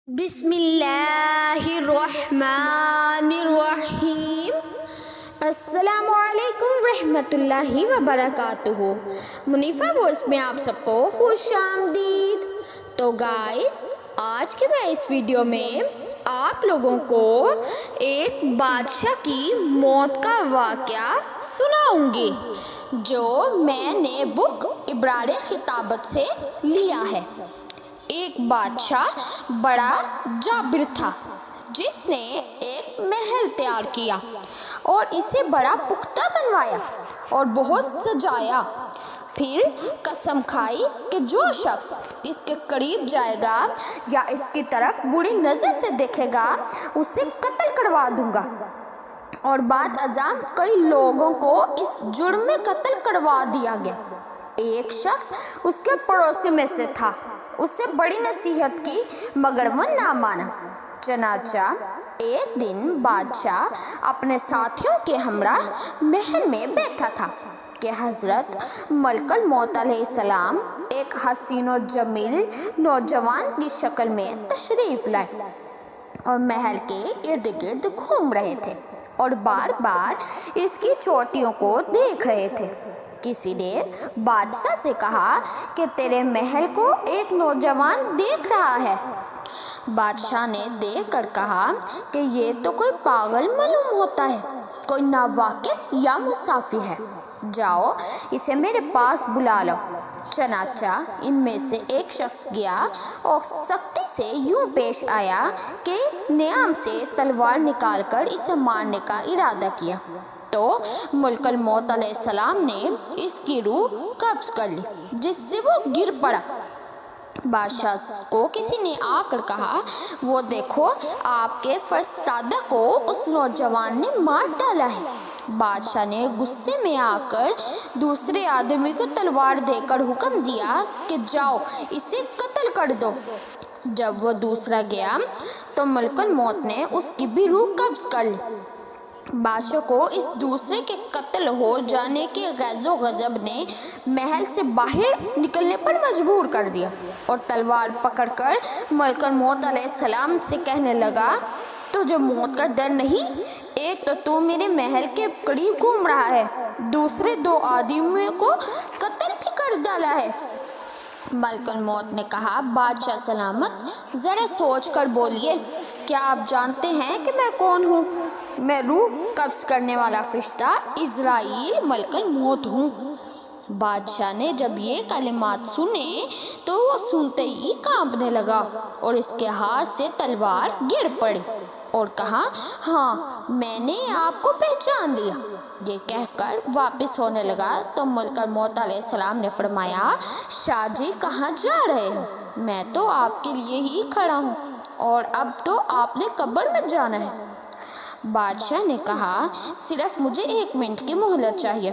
بسم اللہ الرحمن الرحیم۔ السلام علیکم ورحمۃ اللہ وبرکاتہ۔ منیفہ وائس میں آپ سب کو خوش آمدید۔ تو گائز، آج کے میں اس ویڈیو میں آپ لوگوں کو ایک بادشاہ کی موت کا واقعہ سناؤں گی جو میں نے بک ابرار خطابت سے لیا ہے۔ ایک بادشاہ بڑا جابر تھا جس نے ایک محل تیار کیا اور اسے بڑا پختہ بنوایا اور بہت سجایا۔ پھر قسم کھائی کہ جو شخص اس کے قریب جائے گا یا اس کی طرف بری نظر سے دیکھے گا اسے قتل کروا دوں گا۔ اور بعد ازاں کئی لوگوں کو اس جرم میں قتل کروا دیا گیا۔ ایک شخص اس کے پڑوسی میں سے تھا، اس سے بڑی نصیحت کی مگر وہ نہ مانا۔ چنانچہ ایک دن بادشاہ اپنے ساتھیوں کے ہمراہ محل میں بیٹھا تھا کہ حضرت ملک الموت علیہ السلام ایک حسین و جمیل نوجوان کی شکل میں تشریف لائے اور محل کے ارد گرد گھوم رہے تھے اور بار بار اس کی چوٹیوں کو دیکھ رہے تھے۔ کسی نے بادشاہ سے کہا کہ تیرے محل کو ایک نوجوان دیکھ رہا ہے۔ بادشاہ نے دیکھ کر کہا کہ یہ تو کوئی پاگل معلوم ہوتا ہے، کوئی ناواقف یا مسافر ہے، جاؤ اسے میرے پاس بلا لو۔ چنانچہ ان میں سے ایک شخص گیا اور سختی سے یوں پیش آیا کہ نیام سے تلوار نکال کر اسے مارنے کا ارادہ کیا تو ملک الموت علیہ السلام نے اس کی روح قبض کر لی جس سے وہ گر پڑا۔ بادشاہ کو کسی نے آ کر کہا، وہ دیکھو آپ کے فرستادہ کو اس نوجوان نے مار ڈالا ہے۔ بادشاہ نے غصے میں آ کر دوسرے آدمی کو تلوار دے کر حکم دیا کہ جاؤ اسے قتل کر دو۔ جب وہ دوسرا گیا تو ملک الموت نے اس کی بھی روح قبض کر لی۔ بادشاہ کو اس دوسرے کے قتل ہو جانے کے غیظ و غضب نے محل سے باہر نکلنے پر مجبور کر دیا اور تلوار پکڑ کر ملک الموت علیہ السلام سے کہنے لگا، تجھے موت کا ڈر نہیں؟ ایک تو تو میرے محل کے قریب گھوم رہا ہے، دوسرے دو آدمیوں کو قتل بھی کر ڈالا ہے۔ ملک الموت نے کہا، بادشاہ سلامت، ذرا سوچ کر بولیے، کیا آپ جانتے ہیں کہ میں کون ہوں؟ میں روح قبض کرنے والا فرشتہ عزرائیل ملک الموت ہوں۔ بادشاہ نے جب یہ کلمات سنے تو وہ سنتے ہی کانپنے لگا اور اس کے ہاتھ سے تلوار گر پڑی اور کہا، ہاں میں نے آپ کو پہچان لیا۔ یہ کہہ کر واپس ہونے لگا تو ملک الموت علیہ السلام نے فرمایا، شاہ جی کہاں جا رہے ہو؟ میں تو آپ کے لیے ہی کھڑا ہوں اور اب تو آپ نے قبر میں جانا ہے۔ بادشاہ نے کہا، صرف مجھے 1 منٹ کی مہلت چاہیے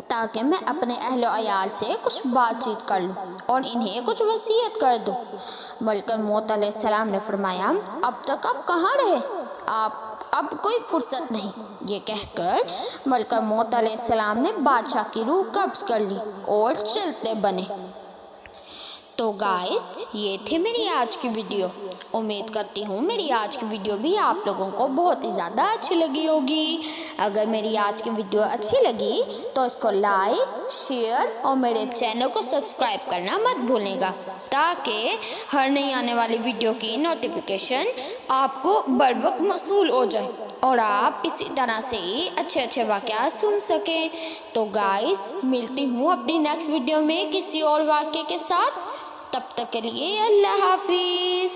تاکہ میں اپنے اہل و عیال سے کچھ بات چیت کر لوں اور انہیں کچھ وصیت کر دوں۔ ملک الموت علیہ السلام نے فرمایا، اب تک آپ کہاں رہے؟ اب کوئی فرصت نہیں۔ یہ کہہ کر ملک الموت علیہ السلام نے بادشاہ کی روح قبض کر لی اور چلتے بنے۔ تو گائز، یہ تھی میری آج کی ویڈیو۔ امید کرتی ہوں میری آج کی ویڈیو بھی آپ لوگوں کو بہت ہی زیادہ اچھی لگی ہوگی۔ اگر میری آج کی ویڈیو اچھی لگی تو اس کو لائک، شیئر اور میرے چینل کو سبسکرائب کرنا مت بھولیں گا تاکہ ہر نئی آنے والی ویڈیو کی نوٹیفیکیشن آپ کو بر وقت موصول ہو جائے اور آپ اسی طرح سے ہی اچھے واقعات سن سکیں۔ تو گائز، ملتی ہوں اپنی نیکسٹ ویڈیو میں کسی اور واقعے کے ساتھ۔ تب تک کے لیے اللہ حافظ۔